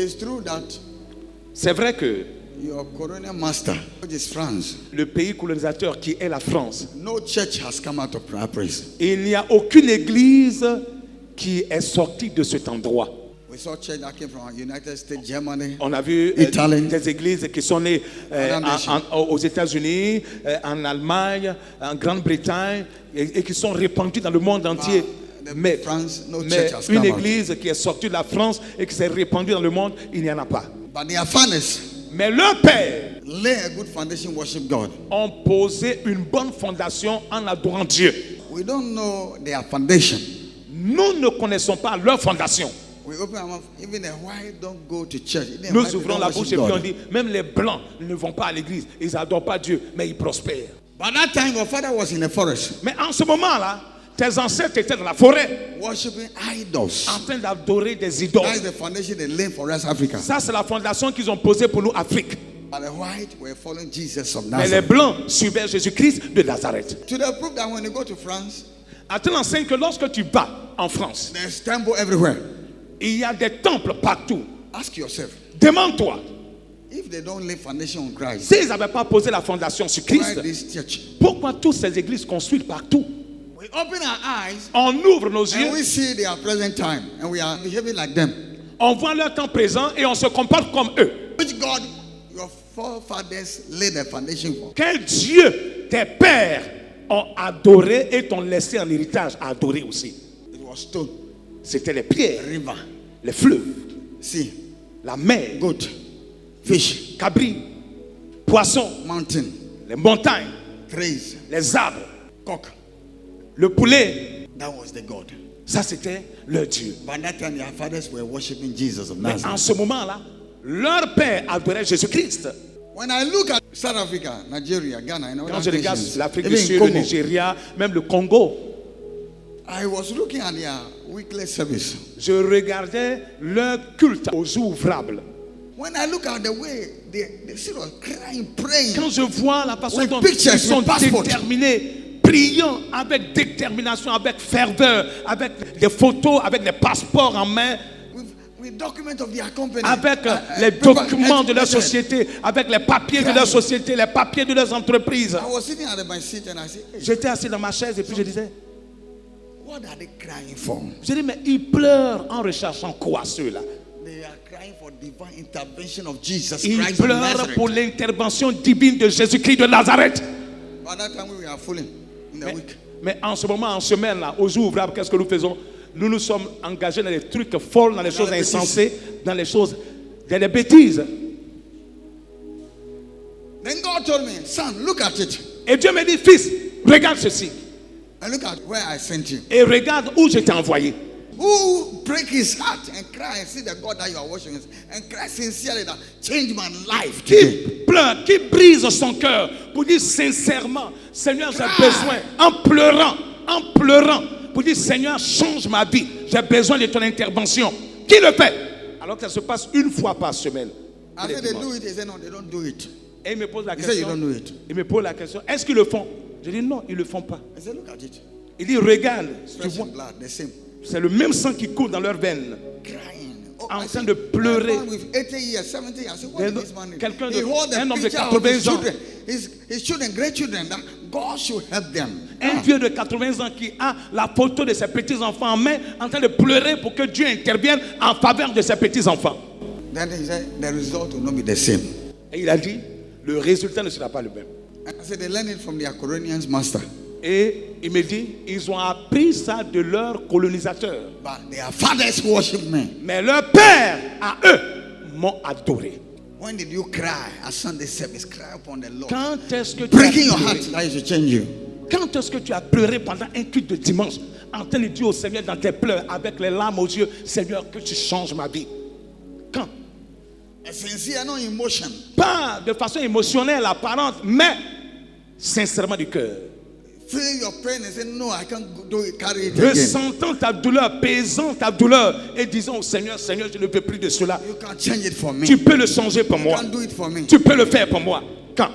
is true that C'est vrai que your colonial master, which is France, le pays colonisateur qui est la France, no church has come out of that place. il n'y a aucune église qui est sortie de cet endroit. We saw church that came from United States, Germany. On a vu Italie. des églises qui sont nées aux États-Unis, en Allemagne, en Grande-Bretagne, et qui sont répandues dans le monde entier. Mais, France, no mais church has une come out. église qui est sortie de la France et qui s'est répandue dans le monde, il n'y en a pas. But their fathers Mais leurs pères lay a good foundation, worship God. ont posé une bonne fondation en adorant Dieu. We don't know their foundation. Nous ne connaissons pas leur fondation. We open our mouth, even the white don't go to church. Even the Nous white ouvrons don't la worship bouche et puis on God. dit, même les blancs ne vont pas à l'église. Ils n'adorent pas Dieu, mais ils prospèrent. By that time, your father was in the forest, Mais en ce moment-là, tes ancêtres étaient dans la forêt, worshiping idols. en train d'adorer des idoles. That is the foundation they laid for us, Africa. Ça, c'est la fondation qu'ils ont posée pour nous, Afrique. But the white were following Jesus of Mais les Nazareth. blancs suivaient Jésus-Christ de Nazareth. To the proof that when you go to France, À tel enseigne que lorsque tu vas en France, there's temple everywhere. il y a des temples partout. Ask yourself, Demande-toi, if they don't lay foundation on Christ, s'ils n'avaient pas posé la fondation sur why Christ, this church? pourquoi toutes ces églises construites partout? We open our eyes On ouvre nos and yeux, we see their present time and we are behaving like them. on voit leur temps présent et on se comporte comme eux. Which God your forefathers laid the foundation for? Quel Dieu tes pères ont adoré et t'ont laissé en héritage à adorer aussi? It was stone, C'était les pierres, river, les fleuves, sea, la mer, goat, fish, cabri, poissons, mountain, les montagnes, trees, les arbres, cock. le poulet. That was the God. Ça, c'était leur Dieu. By that time, their fathers were worshiping Jesus of Mais en Nazareth. ce moment-là, leur père adorait Jésus-Christ. When I look at South Africa, Nigeria, Ghana, and Quand other je regarde nations, l'Afrique du even Sud, le Congo, Nigeria, même le Congo, I was looking at their weekly service. je regardais leur culte aux ouvrables. When I look at the way they sit on crying, praying, Quand je vois la façon With dont pictures, ils sont with passport. déterminés, priant avec détermination, avec ferveur, avec des photos, avec des passeports en main, with document of their company, avec les paper, documents de leur document. société, avec les papiers de leur société, les papiers de leurs entreprises. I was sitting at my seat and I said, hey, J'étais assis dans ma chaise et puis je disais, what are they crying for? je dis, mais ils pleurent en recherchant quoi ceux-là? They are crying for divine intervention of Jesus Ils Christ of pleurent Nazareth. pour l'intervention divine de Jésus-Christ de Nazareth. By that time we were fooling in the week. Mais en ce moment, en semaine, là, aux jours ouvrables, qu'est-ce que nous faisons? Nous nous sommes engagés dans les trucs folles, dans les choses les bêtises. insensées, dans les choses, dans les bêtises. Then God told me, son, look at it. Et Dieu me dit, fils, regarde ceci. And look at where I sent you. Et regarde où je t'ai envoyé. Who break his heart and cry and see the God that you are worshiping and cry sincerely that change my life today. Qui pleure, qui brise son cœur pour dire sincèrement, Seigneur, j'ai Cry. besoin, en pleurant, pour dire, Seigneur, change ma vie. J'ai besoin de ton intervention. Qui le fait? Alors que ça se passe une fois par semaine. I said they do it. They said no, they don't do it. Et il me pose la He said you question. don't do it. Il me pose la question, est-ce qu'ils le font? Je dis non, ils ne le font pas. I said look at it. Il dit, regarde, tu Flesh vois, and blood, the same. c'est le même sang qui coule dans leurs veines. Crying. Oh, En I train see de pleurer. a man with 80 years, 70 years. I said, what is this man? Quelqu'un He de- hold the un homme de picture of his 80 ans. children, his children, great children, that God should help them. Un vieux de 80 ans qui a la photo de ses petits-enfants en main, en train de pleurer pour que Dieu intervienne en faveur de ses petits-enfants. Then he said, the result will not be the same. Et il a dit, le résultat ne sera pas le même. And I said, they learned it from their Corinthians master. Et il me dit, ils ont appris ça de leurs colonisateurs. But their fathers worship me. Mais leurs pères, à eux, m'ont adoré. When did you cry at Sunday service? Cry upon the Lord. Quand est-ce que tu Breaking as your pleuré? heart that he should change you. Quand est-ce que tu as pleuré pendant un culte de dimanche, en train de dire au Seigneur dans tes pleurs, avec les larmes aux yeux, Seigneur, que tu changes ma vie? Quand? A sincere, no emotion. Pas de façon émotionnelle, apparente, mais sincèrement du cœur. Feel your pain and say, no, I can't do it, carry it again. Ressentant ta douleur, pesant ta douleur et disant au Seigneur, Seigneur, je ne veux plus de cela. You can't change it for me. Tu peux le changer pour You moi. can't do it for me. Tu peux le faire pour moi. Quand?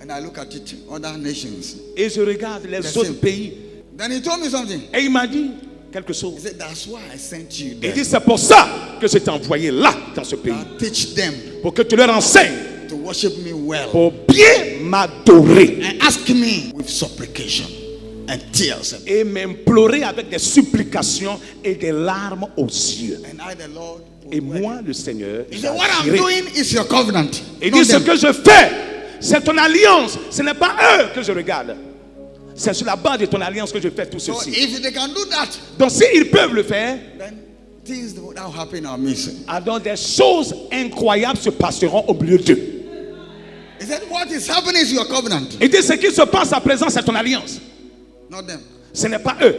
And I look at it, other nations. Et je regarde les The autres same. pays. Then he told me something. Et il m'a dit, quelque chose. He said, that's why I sent you Il there. dit, c'est pour ça que je t'ai envoyé là, dans ce pays. Teach them Pour que tu leur enseignes, to worship me well. pour bien m'adorer. And ask me with supplication and tears. Et m'implorer avec des supplications et des larmes aux yeux. And I, the Lord, Et moi, le Seigneur, he said, what I'm j'agirai. doing is your covenant. Il not dit, ce them. que je fais, c'est ton alliance. Ce n'est pas eux que je regarde. C'est sur la base de ton alliance que je fais tout So ceci. if they can do that, Donc, s'ils peuvent le faire, then things that will happen in our midst. alors des choses incroyables se passeront au milieu d'eux. He said, what is happening is your covenant, Il dit, ce qui se passe à présent, c'est ton alliance. not them. Ce n'est pas eux.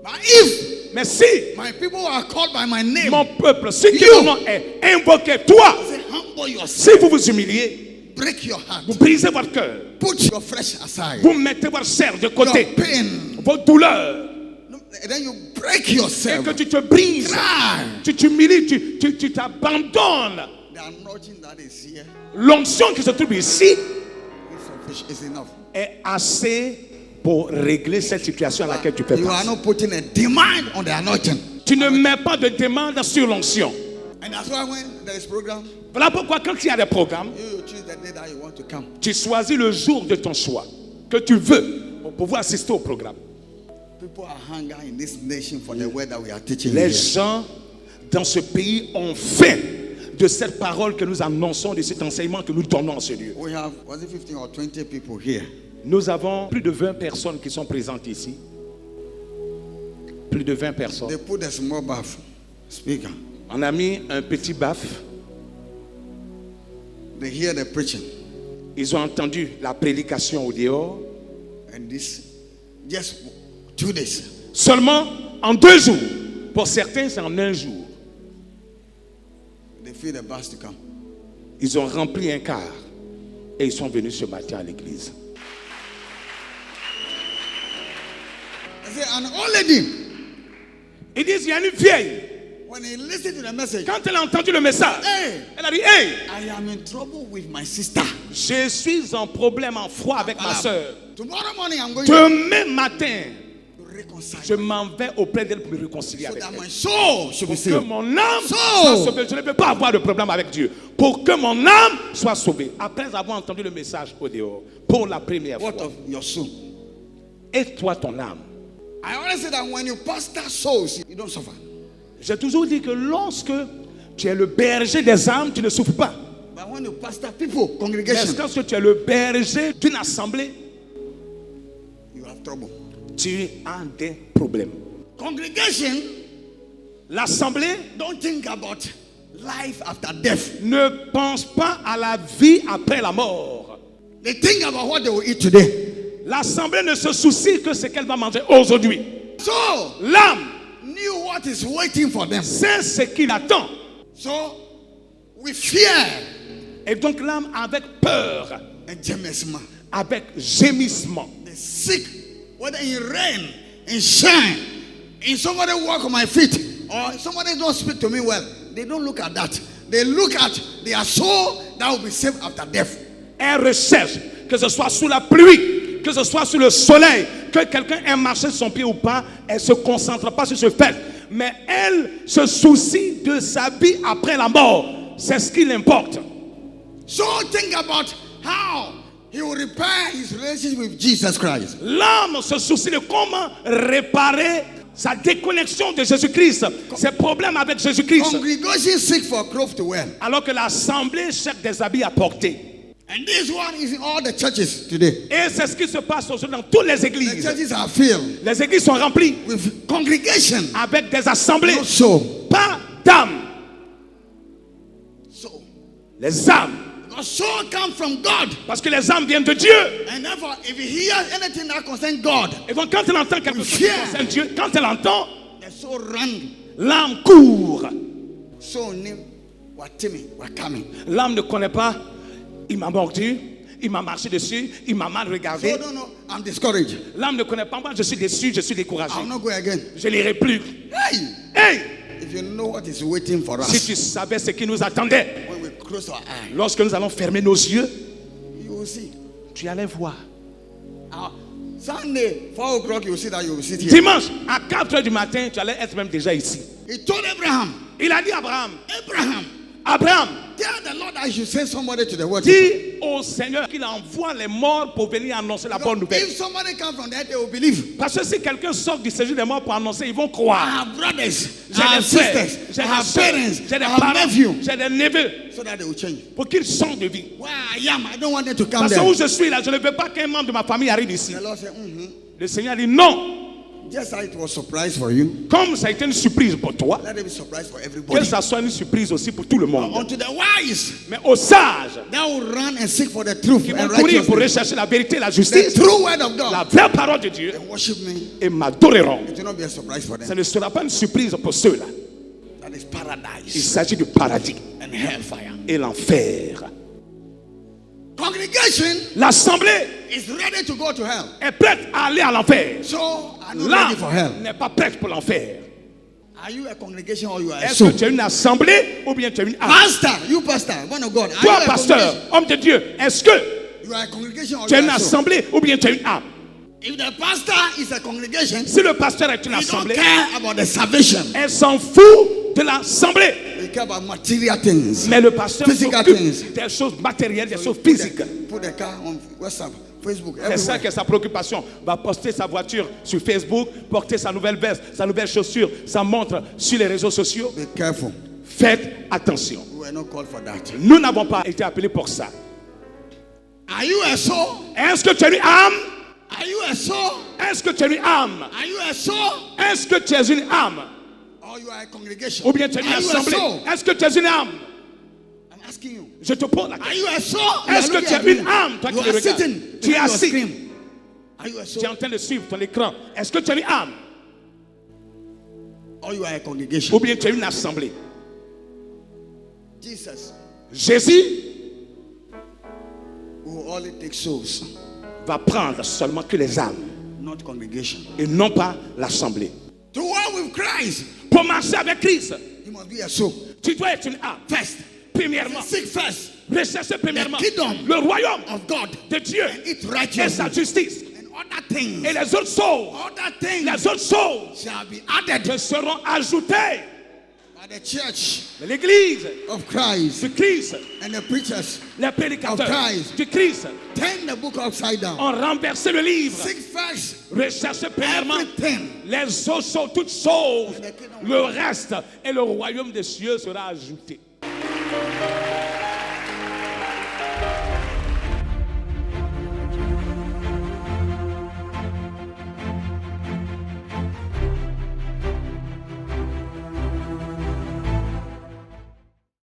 But if Mais si my people are called by my name, mon peuple, si qui You. mon nom est invoqué, toi, he said, humble yourself, si vous vous humiliez, break your heart, vous brisez votre cœur, put your flesh aside, vous mettez votre chair de côté, your pain, vos douleurs, and then you break et yourself, que tu te brises, cry. tu t'humilies, tu t'abandonnes. The anointing that is here L'onction qui se trouve ici is sufficient, is enough. est assez pour régler cette situation à laquelle tu fais You are face. not putting a demand on the anointing. Tu ne mets pas de demande sur l'onction. And that's why when there is program, Voilà pourquoi quand il y a des programmes, you choose the day that you want to come. tu choisis le jour de ton choix que tu veux pour pouvoir assister au programme. People are hungry in this nation for the word that we are teaching Les here. gens dans ce pays ont faim de cette parole que nous annonçons, de cet enseignement que nous donnons en ce lieu. We have, was it 15 or 20 people here? Nous avons plus de 20 personnes qui sont présentes ici. Plus de 20 personnes. They put a small bath speaker. On a mis un petit baf. They hear the preaching. Ils ont entendu la prédication au dehors. And this, just 2 days. Seulement en 2 jours. Pour certains, c'est en 1 jour. They feel the bus to come. Ils ont rempli un car. Et ils sont venus ce matin à l'église. I say, an old lady, Ils disent, il y a une vieille. when he listened to the message, Quand elle a entendu le message, hey, elle a dit, hey, I am in trouble with my sister. je suis en problème, en froid avec ma soeur. Tomorrow morning I'm going to Demain matin, reconcile je m'en vais auprès d'elle pour me réconcilier so avec that elle. my soul should be Pour que saved. mon âme So- soit sauvée. Je ne veux pas avoir de problème avec Dieu. Pour que mon âme soit sauvée. Après avoir entendu le message au dehors, pour la première What fois. of your soul? Et toi, ton âme. I always say that when you pastor souls, you don't suffer. J'ai toujours dit que lorsque tu es le berger des âmes, tu ne souffres pas. But when you pastor people, Mais congregation, lorsque tu es le berger d'une assemblée, you have trouble. tu as des problèmes. Congregation, L'assemblée don't think about life after death. ne pense pas à la vie après la mort. They think about what they will eat today. L'assemblée ne se soucie que ce qu'elle va manger aujourd'hui. So, L'âme knew what is waiting for them. sait ce qu'il attend. So, with fear Et donc l'âme avec peur, and gemesma, avec gémissement. the sick, whether in rain, in shine, in somebody walk on my feet, or somebody don't speak to me well, they don't look at that. They look at their soul that will be saved after death. Elle recherche, que ce soit sous la pluie, que ce soit sous le soleil, que quelqu'un ait marché sur son pied ou pas, elle ne se concentre pas sur ce fait. Mais elle se soucie de sa vie après la mort. C'est ce qui l'importe. So think about how he will repair his relationship with Jesus Christ. L'âme se soucie de comment réparer sa déconnexion de Jésus-Christ, ses problèmes avec Jésus-Christ. Congregation seek for clothes to wear. Alors que l'assemblée cherche des habits à porter. And this one is in all the churches today. Et c'est ce qui se passe aujourd'hui dans toutes les The églises. churches are filled Les églises sont remplies with congregation, avec des assemblées, not soul. pas d'âmes. So, Les âmes. because soul comes from God. Parce que les âmes viennent de Dieu. And therefore, if you hear anything that concerns God, Et donc quand elle entend quelque chose qui Fear. concerne Dieu, quand elle entend, the soul run. l'âme court. So name what Timmy, what coming. L'âme ne connaît pas, il m'a mordu, il m'a marché dessus, il m'a mal regardé. So no, I'm discouraged. L'âme ne connaît pas, moi je suis déçu, je suis découragé. I'll not go again. Je n'irai plus. Hey, Hey, if you know what is waiting for si us tu savais ce qui nous attendait, when we close our eyes, lorsque nous allons fermer nos yeux, you will see. tu allais voir. Our Sunday, 4 o'clock, you will see that you will sit here. Dimanche, à 4 heures du matin, tu allais être même déjà ici. He told Abraham, Il a dit à Abraham, Abraham, tell the Lord I should send somebody to the world. dis au Seigneur qu'il envoie les morts pour venir annoncer la bonne nouvelle. If somebody comes from there, they will believe. Parce que si quelqu'un sort du séjour des morts pour annoncer, ils vont I croire. have brothers, J'ai I have des frères, sisters, j'ai I des have soeurs, parents, j'ai des I have parents, nephews, j'ai des neveux, so that they will change. pour qu'ils changent de vie. Where I am, I don't want them to come Parce there. que où je suis là, je ne veux pas qu'un membre de ma famille arrive ici. The Lord said, Le Seigneur dit non. just as it was surprise for you, Comme ça a été une surprise pour toi, let it be surprise for que everybody. ça soit une surprise aussi pour tout le monde. Unto the wise, Mais aux sages, that will run and seek for the truth qui vont and courir pour righteousness, rechercher la vérité et la the justice, true word of la God, vraie parole de Dieu, and worship me. et m'adoreront. It will not be a surprise for Ce them. ne sera pas une surprise pour ceux-là. That is Il paradise s'agit du paradis and hellfire. et l'enfer. Congregation L'assemblée is ready to go to hell. est prête à aller à l'enfer. So, I'm not L'âme ready for hell. n'est pas prête pour l'enfer. Are you a congregation or you are a Est-ce soul? que tu es une assemblée ou bien tu es une âme? Pastor, you pastor, one of God. Are Toi, you a pasteur, congregation? homme de Dieu, est-ce que You are a congregation or tu you es une are a soul? assemblée ou bien tu es une âme? If the pastor is a congregation, Si le pasteur est une he don't assemblée, care about the salvation. elle s'en fout de l'assemblée. He care about material things. Mais le pasteur Physical s'occupe things. des choses matérielles, des choses Put physiques. put the car on WhatsApp, Facebook, C'est ça everywhere. qui est sa préoccupation. Va poster sa voiture sur Facebook, porter sa nouvelle veste, sa nouvelle chaussure, sa montre sur les réseaux sociaux. Be careful. Faites attention. We were not called for that. Nous n'avons pas été appelés pour ça. Are you a soul? Est-ce que tu es une âme? Are you a soul? Est-ce que tu es une âme? Are you a soul? Est-ce que tu es une âme? Or you are a congregation? Ou bien tu es une Are you a assemblée? soul? Est-ce que tu es une âme? I'm asking you. Je te pose la Are question. you a soul? You Est-ce are que looking tu at es une me. âme, toi You qui me are regardes? sitting Tu es behind your assis. screen. Are you a Tu es soul? en train de suivre ton écran. Est-ce que tu es une âme? Or you are a congregation? Ou bien tu es une assemblée? Jesus Jésus will only take souls, va prendre seulement que les âmes not congregation. et non pas l'assemblée. To walk with Christ, Pour marcher avec Christ, you must be a soul. tu dois être une âme. First, Premièrement, seek first rechercher premièrement The kingdom le royaume of God de Dieu its et righteousness, sa justice. and other things, Et les autres choses, other things les autres choses shall be added te seront ajoutées. by the church Mais l'Église of Christ du Christ, and the preachers. les Of prédicateurs Christ. du Christ Turn the book upside down. ont renversé le livre. Seek first Recherchez premièrement everything. les autres choses, toutes choses. Le reste et le royaume des cieux sera ajouté.